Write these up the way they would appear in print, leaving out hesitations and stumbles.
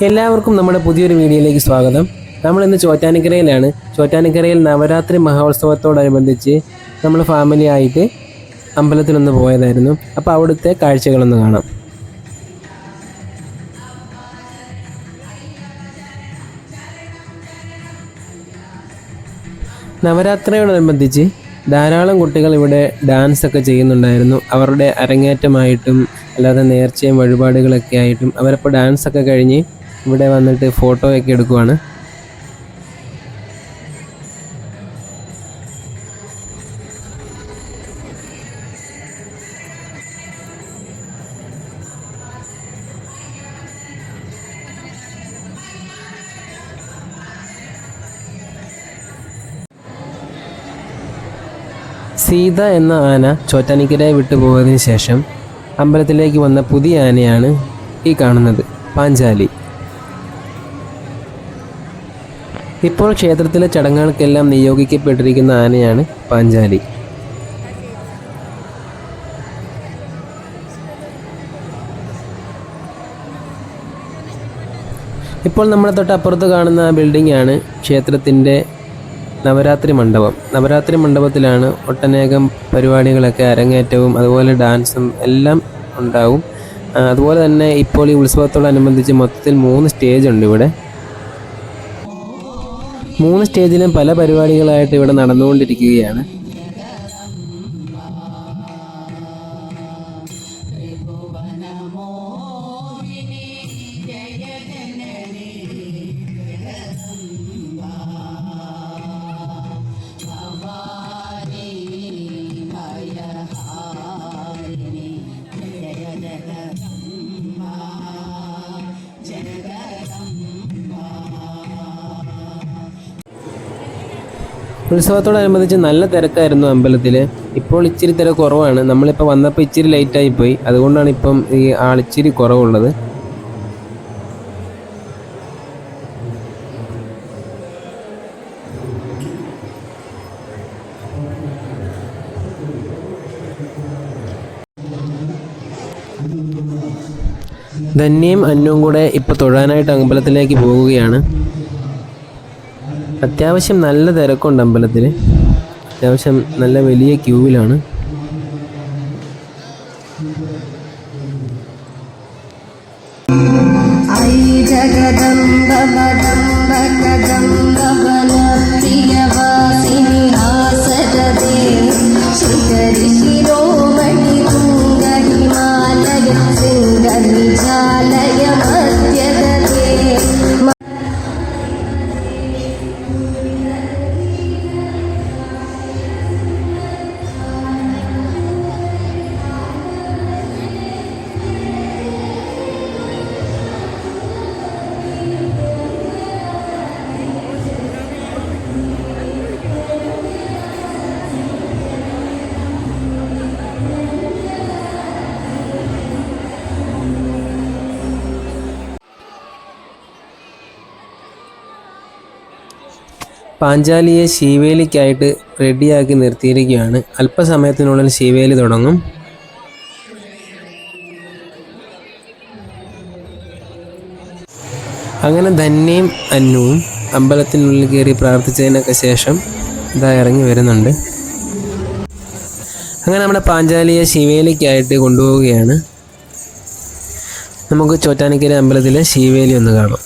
എല്ലാവർക്കും നമ്മുടെ പുതിയൊരു വീഡിയോയിലേക്ക് സ്വാഗതം. നമ്മളിന്ന് ചോറ്റാനിക്കരയിലാണ്. ചോറ്റാനിക്കരയിൽ നവരാത്രി മഹോത്സവത്തോടനുബന്ധിച്ച് നമ്മൾ ഫാമിലി ആയിട്ട് അമ്പലത്തിലൊന്ന് പോയതായിരുന്നു. അപ്പോൾ അവിടുത്തെ കാഴ്ചകളൊന്ന് കാണാം. നവരാത്രിയോടനുബന്ധിച്ച് ധാരാളം കുട്ടികൾ ഇവിടെ ഡാൻസ് ഒക്കെ ചെയ്യുന്നുണ്ടായിരുന്നു. അവരുടെ അരങ്ങേറ്റമായിട്ടും അല്ലാതെ നേർച്ചയും വഴിപാടുകളൊക്കെ ആയിട്ടും അവരപ്പോൾ ഡാൻസൊക്കെ കഴിഞ്ഞ് ഇവിടെ വന്നിട്ട് ഫോട്ടോയൊക്കെ എടുക്കുവാണ്. സീത എന്ന ആന ചോറ്റാനിക്കരയെ വിട്ടുപോയതിനു ശേഷം അമ്പലത്തിലേക്ക് വന്ന പുതിയ ആനയാണ് ഈ കാണുന്നത്, പാഞ്ചാലി. ഇപ്പോൾ ക്ഷേത്രത്തിലെ ചടങ്ങുകൾക്കെല്ലാം നിയോഗിക്കപ്പെട്ടിരിക്കുന്ന ആനയാണ് പാഞ്ചാലി. ഇപ്പോൾ നമ്മുടെ തൊട്ടപ്പുറത്ത് കാണുന്ന ബിൽഡിംഗ് ആണ് ക്ഷേത്രത്തിൻ്റെ നവരാത്രി മണ്ഡപം. നവരാത്രി മണ്ഡപത്തിലാണ് ഒട്ടനേകം പരിപാടികളൊക്കെ, അരങ്ങേറ്റവും അതുപോലെ ഡാൻസും എല്ലാം ഉണ്ടാവും. അതുപോലെ തന്നെ ഇപ്പോൾ ഈ ഉത്സവത്തോടനുബന്ധിച്ച് മൊത്തത്തിൽ 3 സ്റ്റേജ് ഉണ്ട് ഇവിടെ. 3 സ്റ്റേജിലും പല പരിപാടികളായിട്ട് ഇവിടെ നടന്നുകൊണ്ടിരിക്കുകയാണ്. ഉത്സവത്തോടനുബന്ധിച്ച് നല്ല തിരക്കായിരുന്നു അമ്പലത്തിൽ. ഇപ്പോൾ ഇച്ചിരി തിരക്ക് കുറവാണ്. നമ്മളിപ്പോൾ വന്നപ്പോൾ ഇച്ചിരി ലേറ്റായിപ്പോയി, അതുകൊണ്ടാണ് ഇപ്പം ഈ ആളിച്ചിരി കുറവുള്ളത്. ധന്യയും അന്നുവും കൂടെ ഇപ്പോൾ തൊഴാനായിട്ട് അമ്പലത്തിലേക്ക് പോവുകയാണ്. അത്യാവശ്യം നല്ല തിരക്കുണ്ട് അമ്പലത്തിൽ. അത്യാവശ്യം നല്ല വലിയ ക്യൂവിലാണ്. പാഞ്ചാലിയെ ശീവേലിക്കായിട്ട് റെഡിയാക്കി നിർത്തിയിരിക്കുകയാണ്. അല്പസമയത്തിനുള്ളിൽ ശീവേലി തുടങ്ങും. അങ്ങനെ ധന്യയും അന്നുവും അമ്പലത്തിനുള്ളിൽ കയറി പ്രാർത്ഥിച്ചതിനൊക്കെ ശേഷം ഇതാ ഇറങ്ങി വരുന്നുണ്ട്. അങ്ങനെ നമ്മുടെ പാഞ്ചാലിയെ ശീവേലിക്കായിട്ട് കൊണ്ടുപോവുകയാണ്. നമുക്ക് ചോറ്റാനിക്കര അമ്പലത്തിലെ ശീവേലി ഒന്ന് കാണാം.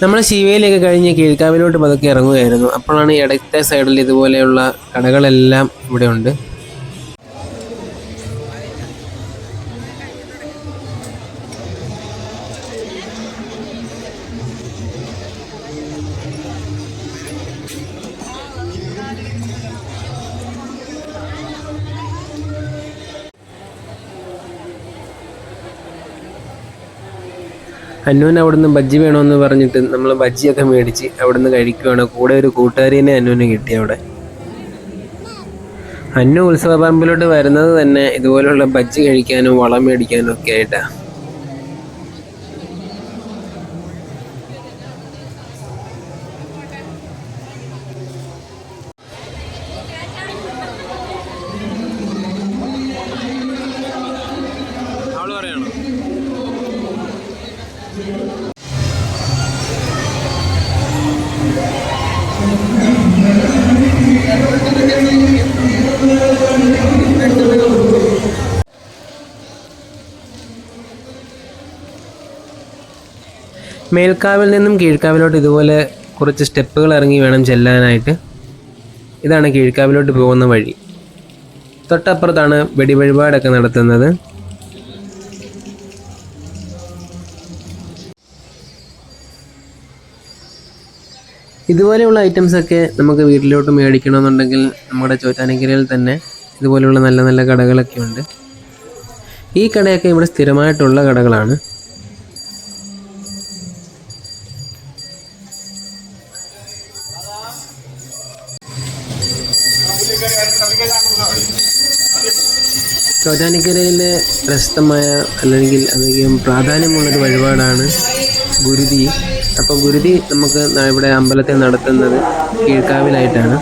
നമ്മൾ ശിവയിലേക്ക് കഴിഞ്ഞ് കീഴ്ക്കാവിലോട്ട് പതുക്കെ ഇറങ്ങുകയായിരുന്നു. അപ്പോഴാണ് ഇടത്തെ സൈഡിൽ ഇതുപോലെയുള്ള കടകളെല്ലാം ഇവിടെ ഉണ്ട്. അന്നുവിന് അവിടുന്ന് ബജ്ജി വേണമെന്ന് പറഞ്ഞിട്ട് നമ്മൾ ബജ്ജിയൊക്കെ മേടിച്ച് അവിടുന്ന് കഴിക്കുകയാണ്. കൂടെ ഒരു കൂട്ടുകാരിനെ അന്നുവിന് കിട്ടി അവിടെ. അന്നു ഉത്സവപ്പറമ്പിലോട്ട് വരുന്നത് തന്നെ ഇതുപോലുള്ള ബജ്ജി കഴിക്കാനും വളം മേടിക്കാനും ഒക്കെ ആയിട്ടാണ്. മേൽക്കാവിൽ നിന്നും കീഴ്ക്കാവിലോട്ട് ഇതുപോലെ കുറച്ച് സ്റ്റെപ്പുകൾ ഇറങ്ങി വേണം ചെല്ലാനായിട്ട്. ഇതാണ് കീഴ്ക്കാവിലോട്ട് പോകുന്ന വഴി. തൊട്ടപ്പുറത്താണ് വെടിവഴിപാടൊക്കെ നടത്തുന്നത്. ഇതുപോലെയുള്ള ഐറ്റംസൊക്കെ നമുക്ക് വീട്ടിലോട്ട് മേടിക്കണമെന്നുണ്ടെങ്കിൽ നമ്മുടെ ചോറ്റാനിക്കരയിൽ തന്നെ ഇതുപോലെയുള്ള നല്ല നല്ല കടകളൊക്കെ ഉണ്ട്. ഈ കടയൊക്കെ ഇവിടെ സ്ഥിരമായിട്ടുള്ള കടകളാണ്. ചോറ്റാനിക്കരയിലെ പ്രശസ്തമായ അല്ലെങ്കിൽ അധികം പ്രാധാന്യമുള്ളൊരു വഴിപാടാണ് ഗുരുതി. അപ്പോൾ ഗുരുതി നമുക്ക് ഇവിടെ അമ്പലത്തിൽ നടത്തുന്നത് കീഴ്ക്കാവിലായിട്ടാണ്.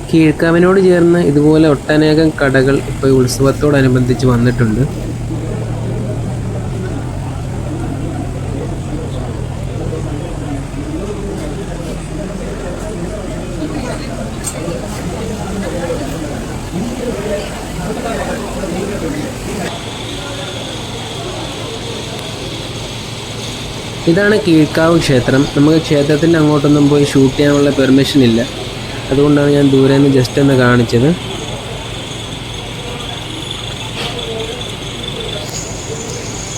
കീഴ്ക്കാവിനോട് ചേർന്ന് ഇതുപോലെ ഒട്ടനേകം കടകൾ ഇപ്പോൾ ഉത്സവത്തോടനുബന്ധിച്ച് വന്നിട്ടുണ്ട്. ഇതാണ് കീഴ്ക്കാവ് ക്ഷേത്രം. നമുക്ക് ക്ഷേത്രത്തിൻ്റെ അങ്ങോട്ടൊന്നും പോയി ഷൂട്ട് ചെയ്യാനുള്ള പെർമിഷൻ ഇല്ല. അതുകൊണ്ടാണ് ഞാൻ ദൂരെ നിന്ന് ജസ്റ്റ് ഒന്ന് കാണിച്ചത്.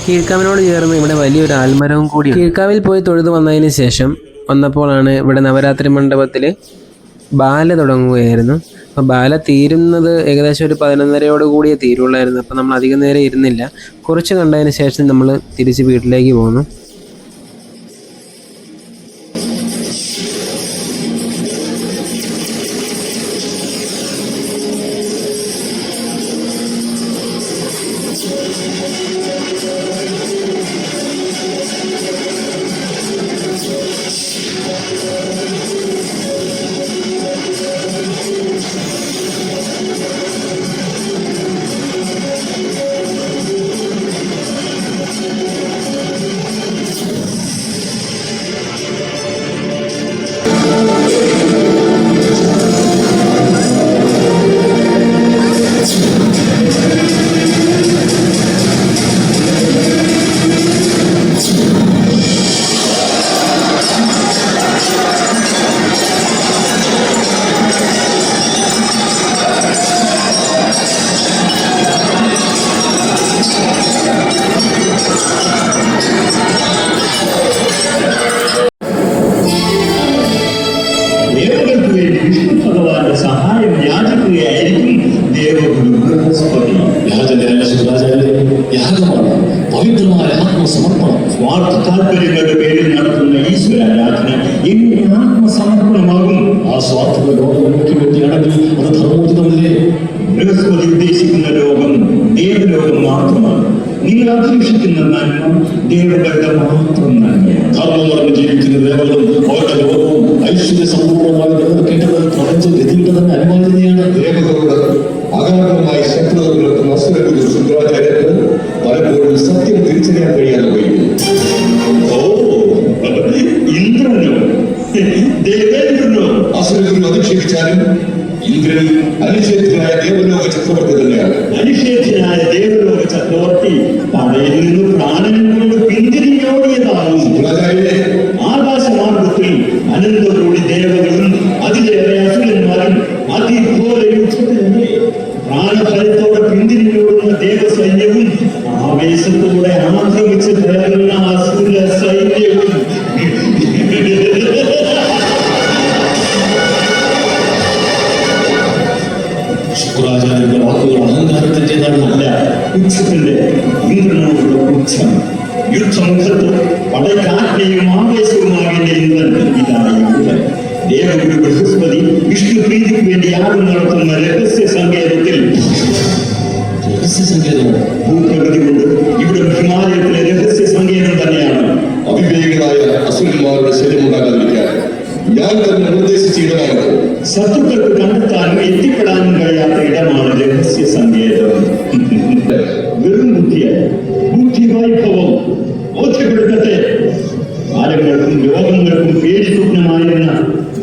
കീഴ്ക്കാവിനോട് ചേർന്ന് ഇവിടെ വലിയൊരു ആൽമരവും കൂടി. കീഴ്ക്കാവിൽ പോയി തൊഴുതു വന്നതിന് ശേഷം വന്നപ്പോഴാണ് ഇവിടെ നവരാത്രി മണ്ഡപത്തിൽ ബാല തുടങ്ങുകയായിരുന്നു. അപ്പോൾ ബാല തീരുന്നത് ഏകദേശം ഒരു 11:30 കൂടിയേ തീരുള്ളായിരുന്നു. അപ്പോൾ നമ്മൾ അധികം നേരം ഇരുന്നില്ല. കുറച്ച് കണ്ടതിന് ശേഷം നമ്മൾ തിരിച്ച് വീട്ടിലേക്ക് പോന്നു. താല്പര്യങ്ങളുടെ പേരിൽ നടത്തുന്ന ഈശ്വരാരാധന എങ്ങനെ ആത്മസമർപ്പണമാകും? ആ സ്വാർത്ഥത ലോകങ്ങൾക്ക് വേണ്ടിയാണെങ്കിൽ അത് ധർമ്മോചിതമല്ലേ? ബൃഹസ്പതി ഉദ്ദേശിക്കുന്ന ലോകം ദേവലോകം മാത്രമാണ്. നിങ്ങൾ അപേക്ഷിക്കുന്ന നന്മ ദേവകളുടെ മാത്രം നന്മയാണ്. ധർമ്മം പറഞ്ഞ് ജീവിക്കുന്ന ദേവകളും അവരുടെ ലോകവും ഐശ്വര്യ സമ്പൂർണ്ണമായി നിലനിൽക്കേണ്ടത് പ്രപഞ്ച ഗതിയുടെ തന്നെ അനുമാനിതയാണ്. ദേവതകളുടെ അകാരണമായി ശത്രുത പുലർത്തുന്ന അസുരഗുരു ശുക്രാചാര്യർക്ക് പലപ്പോഴും സത്യം തിരിച്ചറിയാൻ കഴിയാതെ പോയി. ഇന്ദ്രനോ ദേവേന്ദ്രനോ അസുരഗുരു അധിക്ഷേപിച്ചാലും ഇന്ദ്രൻ അനിഷേധ്യനായ ദേവലോക ചക്രവർത്തി തന്നെയാണ്. അനിഷേധ്യനായ ദേവലോക ചക്രവർത്തി പടയിൽ നിന്ന് പ്രാണനം കൊണ്ട് പിന്തിരിഞ്ഞോടി പുച്ഛത്തിന്റെ ഇന്ദ്രനോടുള്ള പുച്ഛം. യുദ്ധമുഖത്ത് പടയ്ക്കാജ്ഞയും ആവേശവുമാകേണ്ട ഇന്ദ്രൻ ഇതാണ് യുദ്ധൻ. ദേവഗുരു ബൃഹസ്പതി വിഷ്ണുപ്രീതിക്ക് വേണ്ടി യാഗം നടത്തുന്ന രഹസ്യ സങ്കേതത്തിൽ ഭൂപ്രകൃതി കൊണ്ട് ഇവിടെ ഹിമാലയത്തിലെ രഹസ്യ സങ്കേതം തന്നെയാണ്. അവിവേകികളായ അസുരന്മാരുടെ ശല്യമുണ്ടാകാതിരിക്കാൻ ഞാൻ തന്നെ നിർദ്ദേശിച്ച ഇടമാണ്. ശത്രുക്കൾക്ക് കണ്ടെത്താനും എത്തിപ്പെടാനും കഴിയാത്ത ഇടമാണ് രഹസ്യ സങ്കേതം. വെറും ബുദ്ധി വൈഭവം ബോധ്യപ്പെടുത്തട്ടെ. കാലങ്ങൾക്കും രോഗങ്ങൾക്കും പേടി സ്വപ്നമായിരുന്ന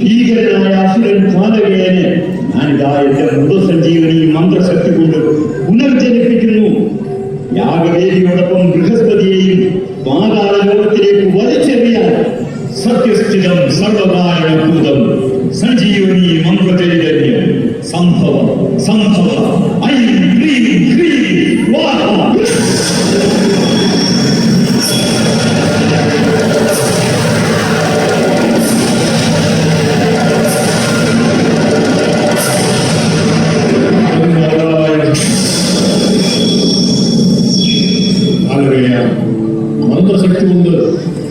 ഭീകരനായ അസുരൻ കാലകേനെ ഞാനിതാ എന്റെ മൃതസഞ്ജീവനി മന്ത്രശക്തി കൊണ്ട് പുനർജനിപ്പിക്കുന്നു. യാഗവേദിയോടൊപ്പം ബൃഹസ്പതിയെയും പാതാള ലോകത്തിലേക്ക് വലിച്ചെറിയാൻ സത്യസ്ഥിതം സർവകാരണഭൂതം സഞ്ജീവനി മന്ത്രചൈതന്യം സംഭവ ഐം ക്രീം ക്രീം സ്വാഹ. മന്ത്രശക്തി കൊണ്ട്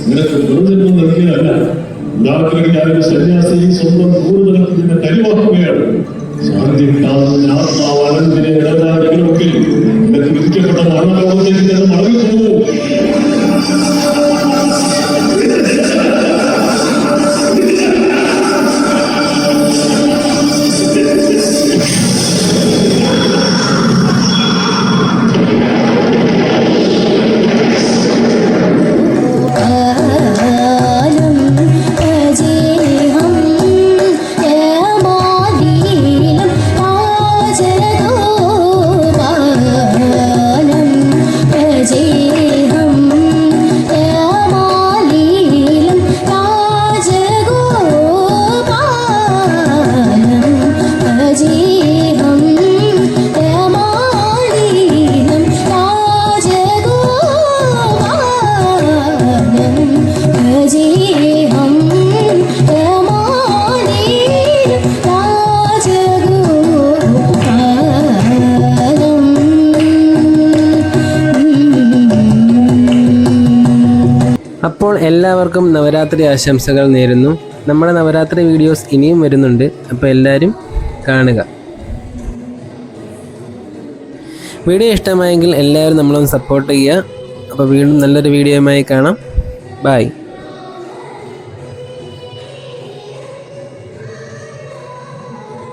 നിനക്ക് ദുർജന്മം നൽകിയതല്ല. ഉദാഹരണത്തിന് സന്യാസി സ്വന്തം ദൂരതലത്തിന്റെ കരിവാക്കുകയാണ്. ശാന്തി കിട്ടാവുന്ന ആത്മാവ് അനന്തിനെ ഇടപെടാതെങ്കിലുമൊക്കെ നിനക്ക് വിധിക്കപ്പെട്ട മരണലോകത്തേക്ക് തന്നെ മടങ്ങി പോകും. അപ്പോൾ എല്ലാവർക്കും നവരാത്രി ആശംസകൾ നേരുന്നു. നമ്മുടെ നവരാത്രി വീഡിയോസ് ഇനിയും വരുന്നുണ്ട്. അപ്പോൾ എല്ലാവരും കാണുക. വീഡിയോ ഇഷ്ടമായെങ്കിൽ എല്ലാവരും നമ്മളൊന്ന് സപ്പോർട്ട് ചെയ്യുക. അപ്പോൾ വീണ്ടും നല്ലൊരു വീഡിയോയുമായി കാണാം. ബൈ.